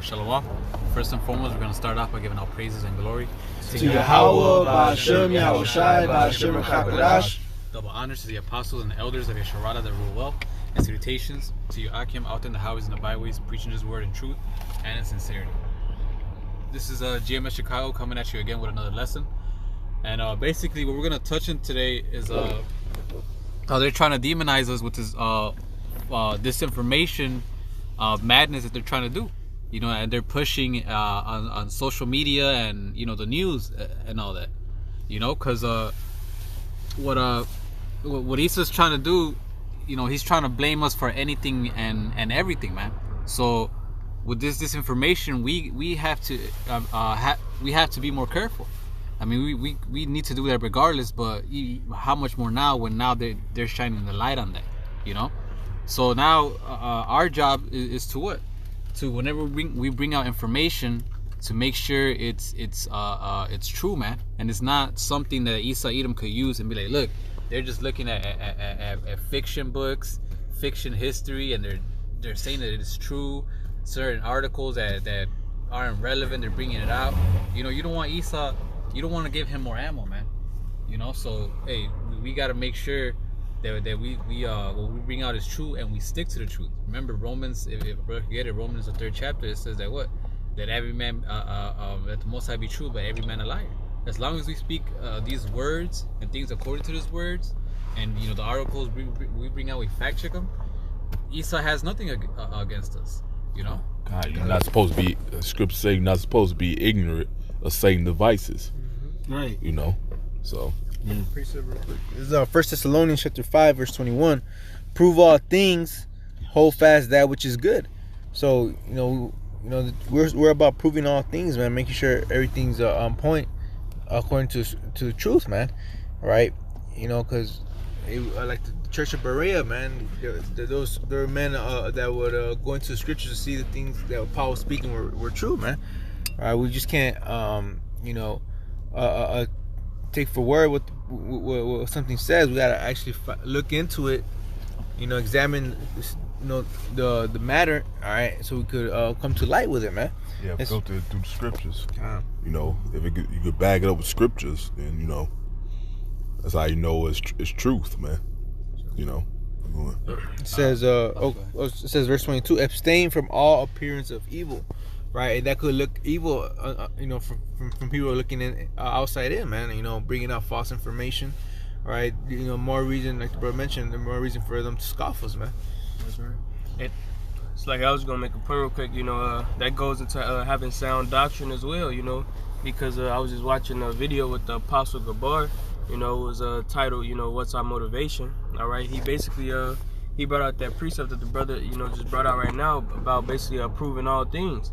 Shalom. First and foremost, we're going to start off by giving all praises and glory to Yahweh, Ba'Shem, Yahushai, Ba'Shem, HaKadosh. Double honors to the apostles and the elders of Yesharada that rule well, and salutations to Akim out in the highways and the byways, preaching His word in truth and in sincerity. This is GMS Chicago coming at you again with another lesson. And basically what we're going to touch on today is how they're trying to demonize us with this disinformation madness that they're trying to do, and they're pushing on social media and the news and all that, because what Isa's trying to do, he's trying to blame us for anything and everything, man. So with this disinformation, we have to be more careful. I mean, we need to do that regardless, but how much more now when they're shining the light on that, So now our job is to what? To whenever we bring out information, to make sure it's true, man, and it's not something that Isa Edom could use and be like, look, they're just looking at fiction books, fiction history, and they're saying that it's true. Certain articles that aren't relevant, they're bringing it out. You don't want Isa. You don't want to give him more ammo, man. So hey, we got to make sure that what we bring out is true and we stick to the truth. Remember Romans, if you forget it, Romans the 3rd chapter, it says that what? That every man, that the Most High be true, but every man a liar. As long as we speak these words and things according to these words, and the articles we bring out, we fact check them. Isa has nothing against us. God, you're not supposed to be. Scripture say you're not supposed to be ignorant of Satan devices. Right. So. Precept real quick. This is 1 Thessalonians chapter 5 verse 21. Prove all things, hold fast that which is good. So we're about proving all things, man. Making sure everything's on point according to the truth, man. All right, because like the Church of Berea, man. There were men that would go into the scriptures to see the things that Paul was speaking were true, man. All right, we just can't take for word what something says. We gotta actually look into it, examine the matter, all right, so we could come to light with it, man. Yeah, filter it through the scriptures. If you could bag it up with scriptures, then that's how it's truth, man. It says it says verse 22, abstain from all appearance of evil. Right, and that could look evil, from people looking in outside in, man. Bringing out false information, right? More reason, like the brother mentioned, the more reason for them to scoff us, man. That's right. It's like I was gonna make a point real quick. That goes into having sound doctrine as well. Because I was just watching a video with the Apostle Gabar. It was titled, "What's Our Motivation?" All right. He basically he brought out that precept that the brother just brought out right now about basically proving all things.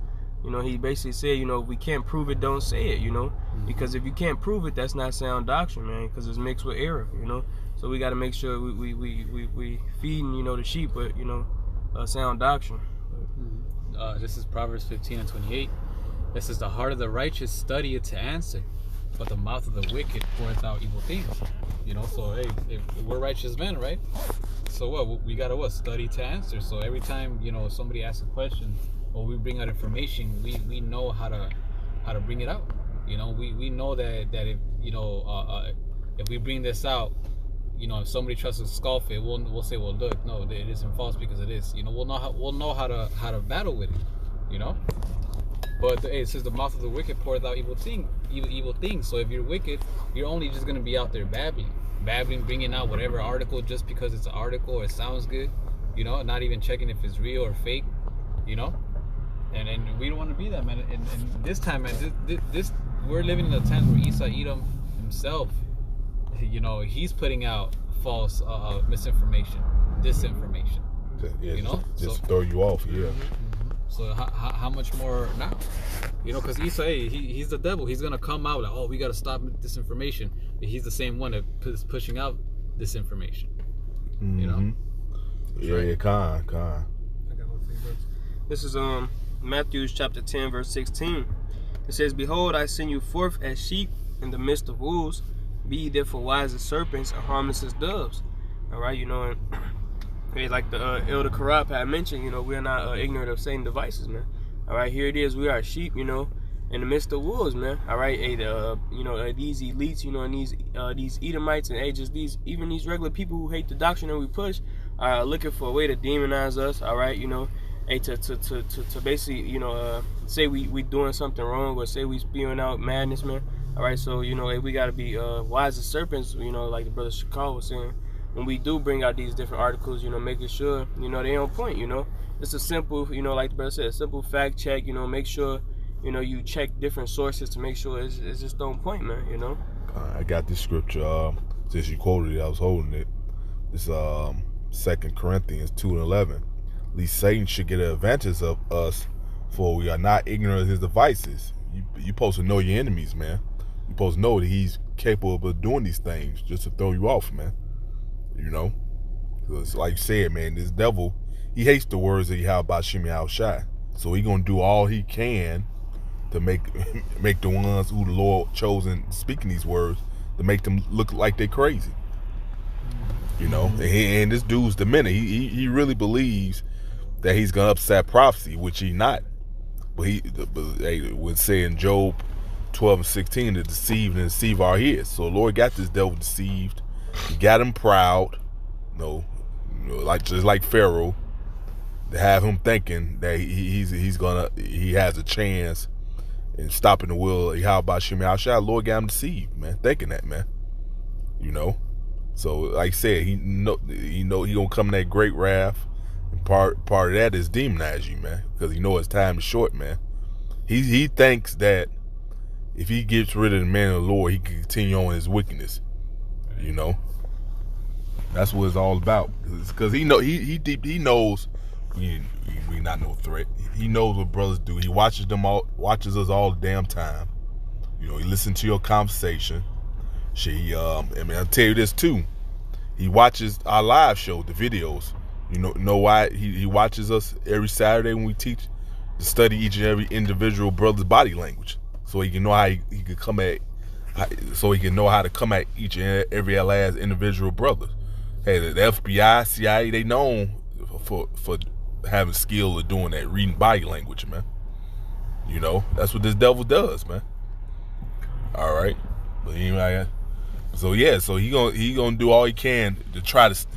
He basically said, if we can't prove it, don't say it, because if you can't prove it, that's not sound doctrine, man, because it's mixed with error, So we got to make sure we feeding, the sheep with, sound doctrine. This is Proverbs 15:28. This is the heart of the righteous studieth to answer, but the mouth of the wicked poureth out evil things. So hey, if we're righteous men, right? So what? We got to study to answer. So every time, somebody asks a question, or we bring out information, we know how to bring it out. We know that if if we bring this out, if somebody tries to scoff it, we'll say, well, look, no, it isn't false because it is. We'll know how to battle with it. But it says the mouth of the wicked poureth out evil things. So if you're wicked, you're only just gonna be out there babbling, bringing out whatever article just because it's an article or it sounds good. Not even checking if it's real or fake. And we don't want to be that, man. And this time, man, this we're living in a time where Isa Edom himself, he's putting out false misinformation, disinformation. Yeah, just throw you off, yeah. Mm-hmm. So how much more now? Because Isa, he's the devil. He's gonna come out like, oh, we gotta stop disinformation. But he's the same one that is pushing out disinformation. Mm-hmm. Yeah, right? Con. I got one for you, brother. This is Matthew chapter 10 verse 16. It says, "Behold, I send you forth as sheep in the midst of wolves. Be ye therefore wise as serpents and harmless as doves." All right, and like the Elder Karab had mentioned, we're not ignorant of Satan's devices, man. All right, here it is. We are sheep, you know, in the midst of wolves, man. All right, hey, you know, these elites, you know, and these Edomites, and hey, just these regular people who hate the doctrine that we push, are looking for a way to demonize us. All right, you know, hey, to basically, you know, say we doing something wrong, or say we spewing out madness, man. All right, so you know, hey, we gotta be wise as serpents, you know, like the brother Shakal was saying. When we do bring out these different articles, you know, making sure, you know, they on point, you know. It's a simple, you know, like the brother said, a simple fact check, you know, make sure, you know, you check different sources to make sure it's just on point, man, you know. I got this scripture, since you quoted it, I was holding it. It's 2 Corinthians 2:11. At least Satan should get an advantage of us, for we are not ignorant of his devices. You supposed to know your enemies, man. You supposed to know that he's capable of doing these things just to throw you off, man. You know? Because like you said, man, this devil, he hates the words that Yahweh Shimi Al Shai. So he gonna do all he can to make the ones who the Lord chosen speaking these words, to make them look like they crazy. You know? And this dude's demented. He really believes that he's gonna upset prophecy, which he not. But he would say in Job 12:16 to deceive our heads. So the Lord got this devil deceived. He got him proud. You know, like just like Pharaoh, to have him thinking that he has a chance in stopping the will of Yahweh Shemi Al Shai. Lord got him deceived, man, thinking that, man. You know, so like I said, he gonna come in that great wrath, and part of that is demonize you, man, because he know his time is short, man. He thinks that if he gets rid of the man of the Lord, he can continue on his wickedness. You know, that's what it's all about. Because he knows we not no threat. He knows what brothers do. He watches us all the damn time. You know, he listens to your conversation. I mean, I'll tell you this too. He watches our live show, the videos. You know why he watches us every Saturday when we teach, to study each and every individual brother's body language, so he can know how he could come at. So he can know how to come at each and every last individual brother. Hey, the FBI, CIA, they known for having skill of doing that, reading body language, man. You know, that's what this devil does, man. All right, but anyway, so yeah, so he gonna do all he can to try to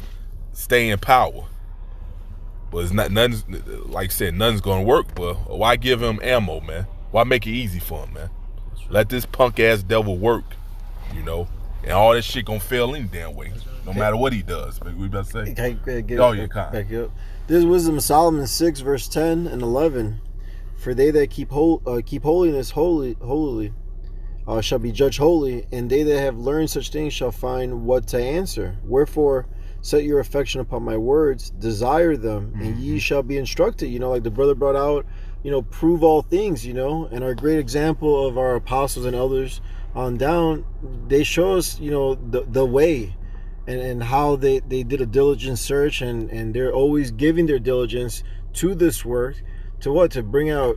stay in power. But it's not nothing. Like I said, nothing's gonna work. But why give him ammo, man? Why make it easy for him, man? Let this punk ass devil work, you know, and all that shit gonna fail any damn way, no matter what he does. But we better say, back up. This is Wisdom of Solomon 6, verse 10 and 11. For they that keep holiness holily shall be judged holy, and they that have learned such things shall find what to answer. Wherefore, set your affection upon my words, desire them, and ye shall be instructed. You know, like the brother brought out, you know, prove all things, you know, and our great example of our apostles and elders on down, they show us, you know, the way and how they did a diligent search, and they're always giving their diligence to this work, to bring out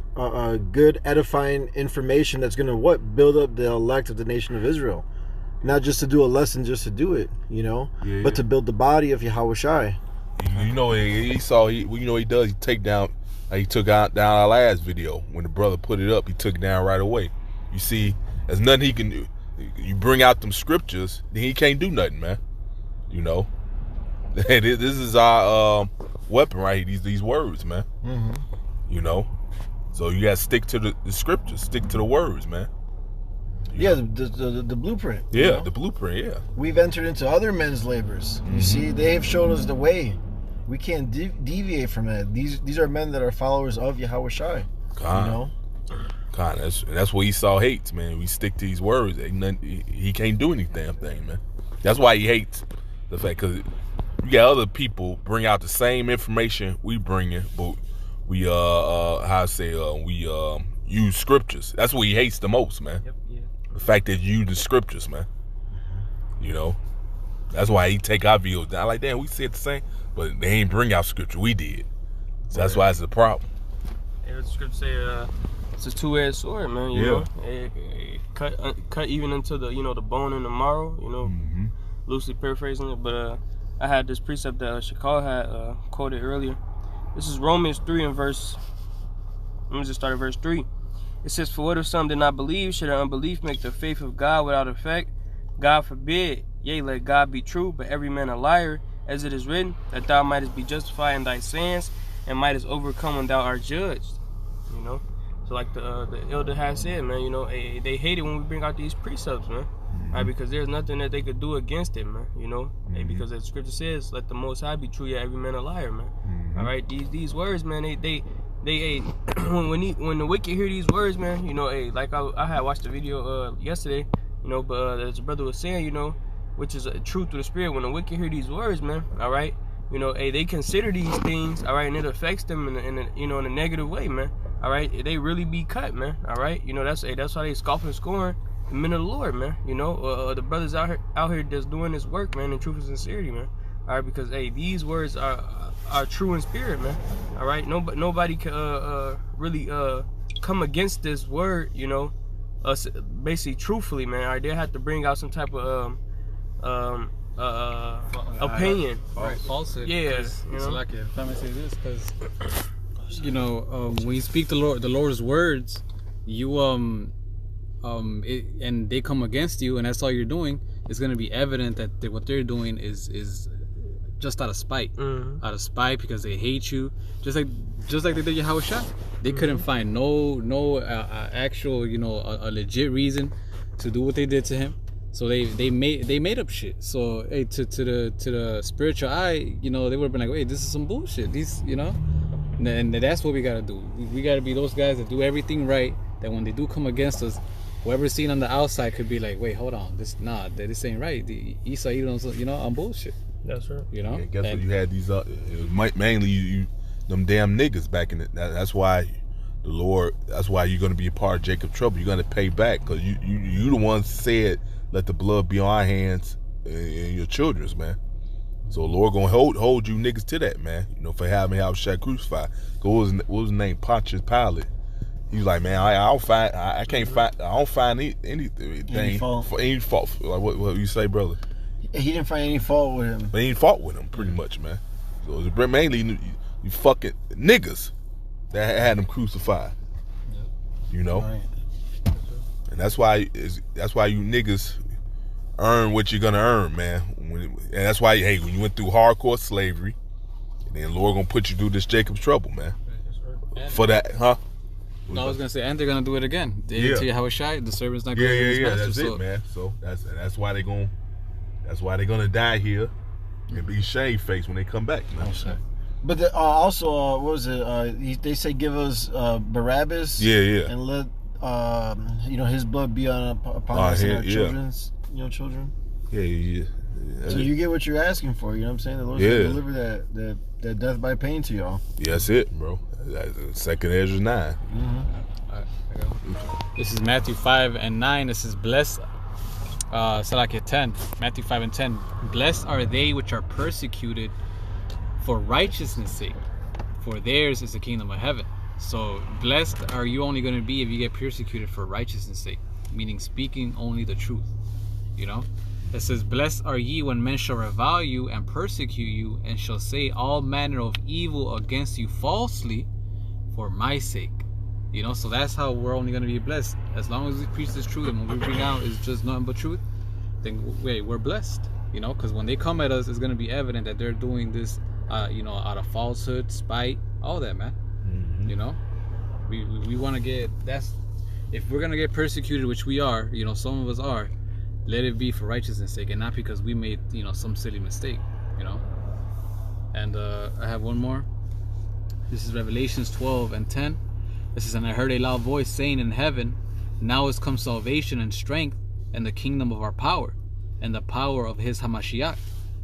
good edifying information that's going to build up the elect of the nation of Israel. Not just to do a lesson just to do it, you know, but to build the body of Yahweh Shai. You know, he does. He take down. He took down our last video. When the brother put it up, he took it down right away. You see, there's nothing he can do. You bring out them scriptures, then he can't do nothing, man. You know, this is our weapon right here. These words, man. You know, so you gotta stick to the scriptures, stick to the words, man. The blueprint. Yeah, you know? The blueprint. Yeah, we've entered into other men's labors. You see, they have shown us the way. We can't deviate from that. These are men that are followers of Yahweh Shai. You know, that's what Esau hates, man. We stick to these words. He can't do any damn thing, man. That's why he hates the fact, because you got other people bring out the same information we bring in, but we use scriptures. That's what he hates the most, man. Yep, yeah. The fact that you use the scriptures, man. You know, that's why he take our views down. Like, damn, we said the same. But they ain't bring out scripture. We did. So that's why it's a problem. Yeah, the scripture say it's a two-edged sword, man. You know, it cut even into the, you know, the bone and the marrow. You know, loosely paraphrasing it. But I had this precept that Shakal had quoted earlier. This is Romans 3 and verse Let me just start at verse 3. It says, "For what if some did not believe? Should their unbelief make the faith of God without effect? God forbid. Yea, let God be true, but every man a liar. As it is written, that thou mightest be justified in thy sins, and mightest overcome when thou art judged." You know? So like the elder has said, man, you know, they hate it when we bring out these precepts, man. Right? Because there's nothing that they could do against it, man. You know? Because the scripture says, "Let the Most High be true, yet every man a liar," man. All right? These words, man, they when the wicked hear these words, man, you know, like I had watched the video yesterday, you know, but as the brother was saying, you know, which is a truth through the spirit, when the wicked hear these words, man, all right, you know, they consider these things, all right, and it affects them in a negative way, man, all right, they really be cut, man, all right, you know, that's why they scoff and scorn the men of the Lord, man, you know, the brothers out here that's doing this work, man, in truth and sincerity, man, all right, because these words are true in spirit, man. All right, nobody can really come against this word, you know, basically truthfully, man. All right, they have to bring out some type of opinion, right? Falsehood. Yeah, you so know? like if I may say this, because you know, when you speak the Lord's words, you and they come against you, and that's all you're doing. It's going to be evident that what they're doing is just out of spite, out of spite, because they hate you, just like they did Yahushua. They couldn't find no actual, you know, a legit reason to do what they did to him. So they made up shit. So hey, to the spiritual eye, you know, they would have been like, wait, this is some bullshit. These, you know, and that's what we gotta do. We gotta be those guys that do everything right. That when they do come against us, whoever's seen on the outside could be like, wait, hold on, this ain't right. The Esau, you know, I'm bullshit. That's right. You know. Yeah, guess what? You had these mainly you them damn niggas back in it. That's why the Lord. That's why you're gonna be a part of Jacob's trouble. You're gonna pay back because you the ones said, "Let the blood be on our hands and your children's," man. So the Lord gonna hold you niggas to that, man. You know, for having Yahushua crucified. What was his name? Pontius Pilate. He was like, man, I don't find anything Any fault. for any fault. Like what you say, brother? He didn't find any fault with him. They ain't fought with him, pretty much, man. So it's mainly you fucking niggas that had him crucified. You know, Right. and that's why you niggas earn what you're gonna earn, man. And that's why, hey, when you went through hardcore slavery, and then Lord gonna put you through this Jacob's trouble, man. For that, huh? No, I was gonna say, and they're gonna do it again. They Yeah. tell you how it's shy. The servant's not Yeah, going to his master. That's it, man. So that's why they're gonna die here and be shamefaced when they come back. You know what I'm saying? But also, what was it? They say give us Barabbas. Yeah. And let you know, his blood be upon us and our children's, you know, children. Yeah. So you get what you're asking for. You know what I'm saying? The Lord's gonna deliver that death by pain to y'all. Yeah, that's it, bro. Second Ezra 9. Alright, I go. This is Matthew 5:9. This is blessed. Salakia 10. Matthew 5:10. Blessed are they which are persecuted for righteousness' sake, for theirs is the kingdom of heaven. So blessed are you only going to be if you get persecuted for righteousness' sake, meaning speaking only the truth. You know, it says, blessed are ye when men shall revile you and persecute you, and shall say all manner of evil against you falsely for my sake. You know, so that's how we're only going to be blessed. As long as we preach this truth, and what we bring out is just nothing but truth, then we're blessed. You know, because when they come at us, it's going to be evident that they're doing this, you know, out of falsehood, spite, all that, man. You know, we want to get, if we're going to get persecuted, which we are, you know, some of us are, let it be for righteousness' sake, and not because we made, you know, some silly mistake, you know. And I have one more. This is Revelations 12:10. This is, and I heard a loud voice saying in heaven, now is come salvation and strength and the kingdom of our power and the power of his Hamashiach.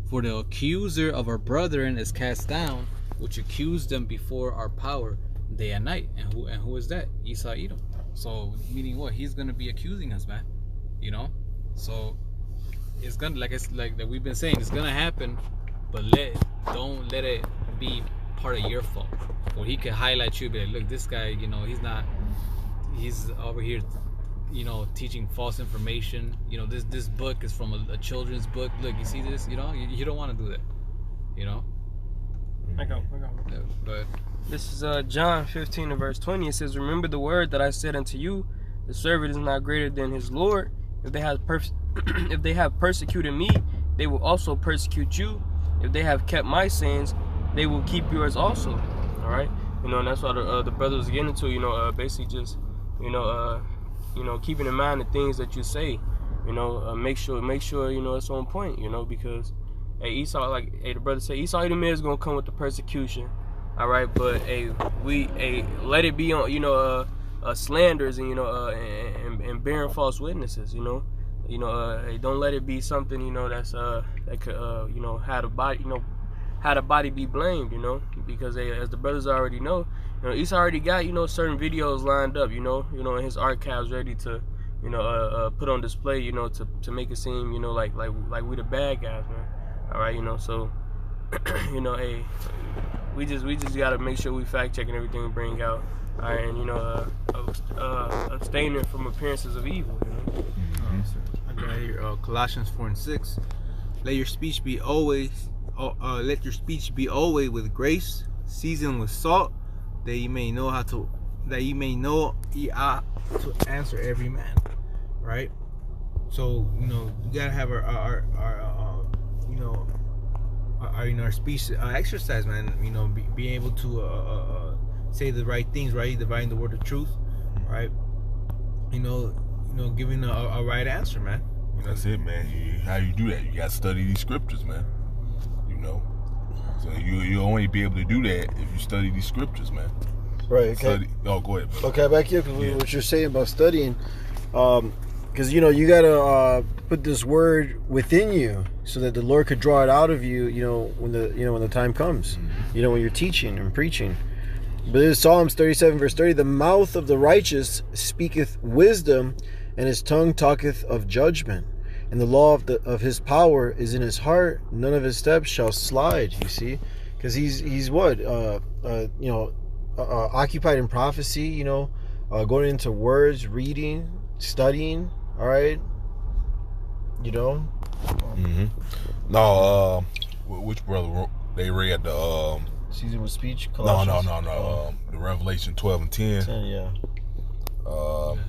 For the accuser of our brethren is cast down, which accused them before our power day and night. And who is that? Esau Edom. So meaning what? He's gonna be accusing us, man. You know. So it's gonna, like that we've been saying, it's gonna happen, but don't let it be part of your fault. Or he could highlight you, be like, look, this guy, you know, he's over here, you know, teaching false information. You know, this book is from a children's book. Look, you see this? You know, you don't want to do that. You know. I go. But This is John 15 and verse 20. It says, "Remember the word that I said unto you, the servant is not greater than his Lord. If they have if they have persecuted me, they will also persecute you. If they have kept my sayings, they will keep yours also." All right, and that's what the brother was getting into. Basically just keeping in mind the things that you say. Make sure it's on point. Because hey, Esau, the brother said, Esau Edom is gonna come with the persecution. All right, but let it be on slanders and bearing false witnesses. Don't let it be something that's that could how the body be blamed. Because as the brothers already know, Esau already got certain videos lined up. In his archives ready to put on display. To make it seem like we the bad guys, man. All right, so hey, we just gotta make sure we fact checking everything we bring out. All right, and abstaining from appearances of evil. I got here Colossians 4:6. Let your speech be always with grace, seasoned with salt, that you may know how to answer every man. Right. So you gotta have our speech exercise, man. Being able to say the right things, right, dividing the word of truth, right. Giving a right answer, man. That's it, man. How you do that? You gotta study these scriptures, man. So you only be able to do that if you study these scriptures, man. Right. Okay. Go ahead, brother. Okay, back here, because what you're saying about studying, because you gotta put this word within you so that the Lord could draw it out of you. When the time comes. Mm-hmm. When you're teaching and preaching. But in Psalms 37 verse 30, the mouth of the righteous speaketh wisdom, and his tongue talketh of judgment. And the law of his power is in his heart. None of his steps shall slide. You see, because he's what occupied in prophecy. Going into words, reading, studying. All right. Mm-hmm. No, which brother they read the Season with speech. No. The Revelation 12 and 10. 10, yeah. Let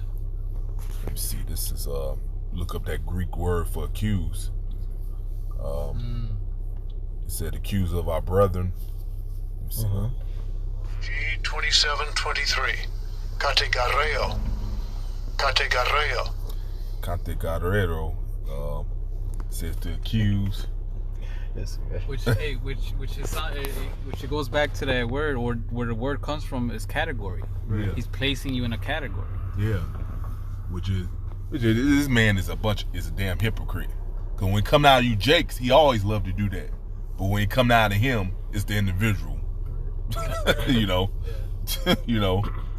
me see. This is look up that Greek word for accuse. It said accuse of our brethren. G2723. Categareo. Categarero says to accuse. Which goes back to that word, or where the word comes from, is category. Yeah. He's placing you in a category. Yeah. Which is this man is a damn hypocrite. Cause when it come out of you Jakes, he always loved to do that. But when it come out of him, it's the individual. It's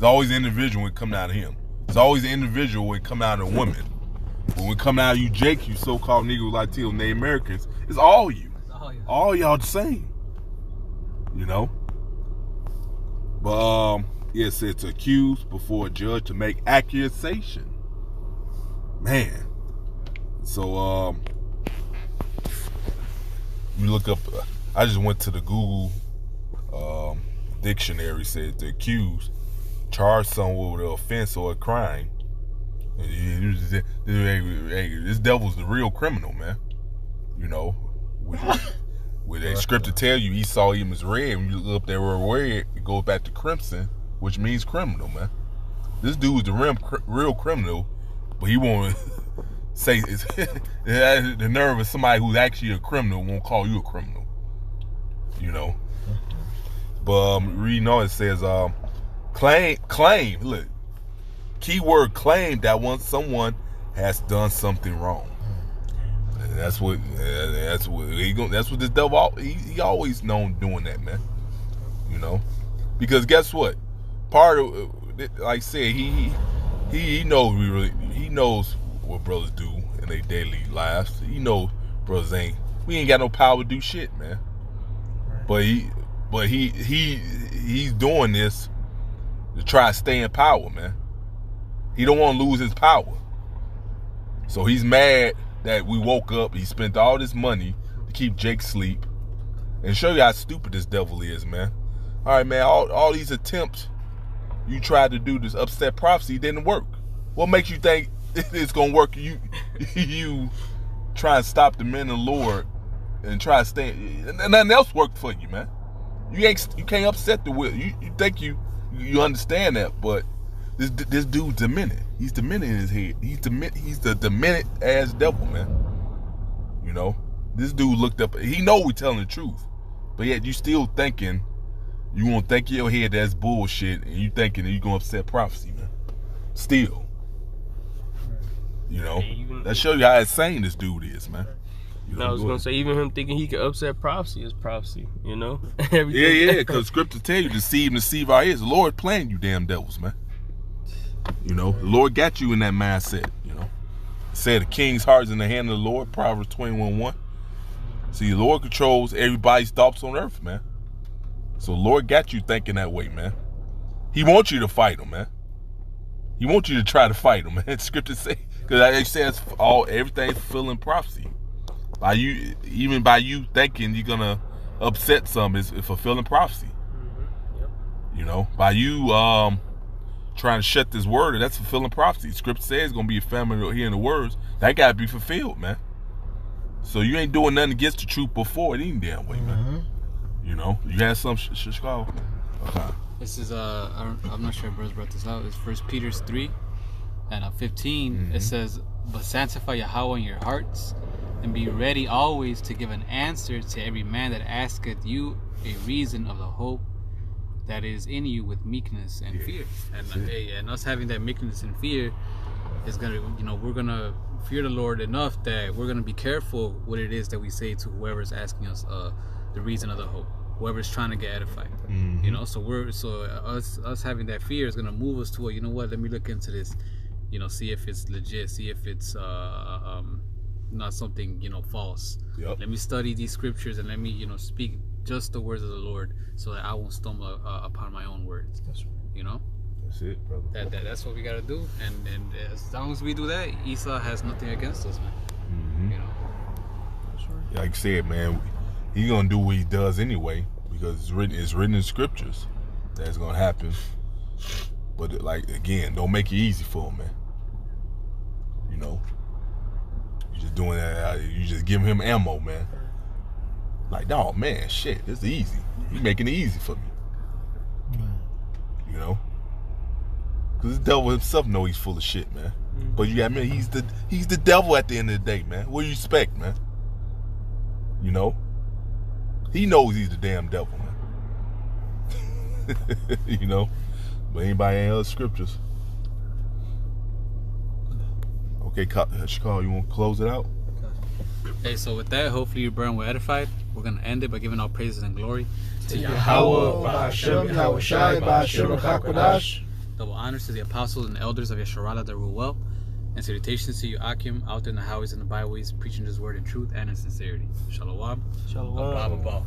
always the individual when it come out of him. It's always the individual when it come out of a woman. But when it come out of you Jakes, you so-called Negroes, Latinos, Native Americans, it's all you. All y'all the same. But it said to accuse before a judge to make accusation. Man. So you look up I just went to the Google dictionary, said to accuse, charge someone with an offense or a crime. This devil's the real criminal, man. Where that scripture tell you Esau Edom is red. When you look up that word red, it goes back to crimson, which means criminal, man. This dude's the real criminal, but he won't say the nerve of somebody who's actually a criminal won't call you a criminal. But reading on, it says claim. Look, keyword claim that once someone has done something wrong. That's what this devil. He always known doing that, man. Because guess what? Part of, like I said, he knows what brothers do in their daily lives. He knows brothers we ain't got no power to do shit, man. But he's doing this to try to stay in power, man. He don't want to lose his power. So he's mad that we woke up, he spent all this money to keep Jake asleep, and show you how stupid this devil is, man. All right, man. All these attempts you tried to do this upset prophecy didn't work. What makes you think it's gonna work? You try and stop the men of the Lord and try to stay. And nothing else worked for you, man. You can't upset the will. You think you understand that, but this dude's demented. He's demented in his head. He's the demented ass devil, man. You know, this dude looked up. He know we telling the truth, but yet you still thinking you gonna think in your head that's bullshit, and you thinking that you gonna upset prophecy, man. Still, you know, that show you how insane this dude is, man. You know, I was gonna say, even him thinking he could upset prophecy is prophecy, you know. Yeah, because scripture tell you deceive our ears. The Lord playing you, damn devils, man. You know, the Lord got you in that mindset. You know, said the king's heart is in the hand of the Lord. Proverbs 21:1. See, the Lord controls everybody's thoughts on earth, man. So the Lord got you thinking that way, man. He wants you to fight him, man. He wants you to try to fight him, man. Scripture say, because it says everything's fulfilling prophecy. Even by you thinking you're gonna upset some is fulfilling prophecy. Yep. You know, by you trying to shut this word, that's fulfilling prophecy. Scripture says it's gonna be a famine hearing the words. That gotta be fulfilled, man. So you ain't doing nothing against the truth before it any damn way, man. You know, you had some Chicago. Okay. This is I'm not sure if Bruce brought this out. It's 1 Peter 3 and 15. It says, "But sanctify Yahweh in your hearts, and be ready always to give an answer to every man that asketh you a reason of the hope that is in you with meekness and fear." And us having that meekness and fear is gonna, you know, we're gonna fear the Lord enough that we're gonna be careful what it is that we say to whoever's asking us the reason of the hope, whoever's trying to get edified. You know, so us having that fear is gonna move us to, you know what, let me look into this, you know, see if it's legit, see if it's not something, you know, false. Let me study these scriptures and let me, you know, speak just the words of the Lord so that I won't stumble upon my own words. That's right. You know, that's it, brother. That's what we gotta do, and as long as we do that, Esau has nothing against us, man. You know, that's right. Like I said, man, he's gonna do what he does anyway, because it's written in scriptures that's gonna happen. But like, again, don't make it easy for him, man. You know, you just doing that. You just giving him ammo, man. Like, no, man, shit, it's easy. You making it easy for me. You know, because the devil himself know he's full of shit, man. But you got me. He's the devil at the end of the day, man. What do you expect, man? You know, he knows he's the damn devil, man. You know, but anybody ain't other scriptures. Okay, Chicago, you want to close it out? Hey, so with that, hopefully your burn were edified. We're going to end it by giving all praises and glory to Yahweh, Ba'Hashem, Yahushai, Ba'Hashem, HaKadosh. Double honors to the apostles and elders of Yesharala that rule well. And salutations to you, Akim, out there in the highways and the byways, preaching this word in truth and in sincerity. Shalom. Shalom. Abba.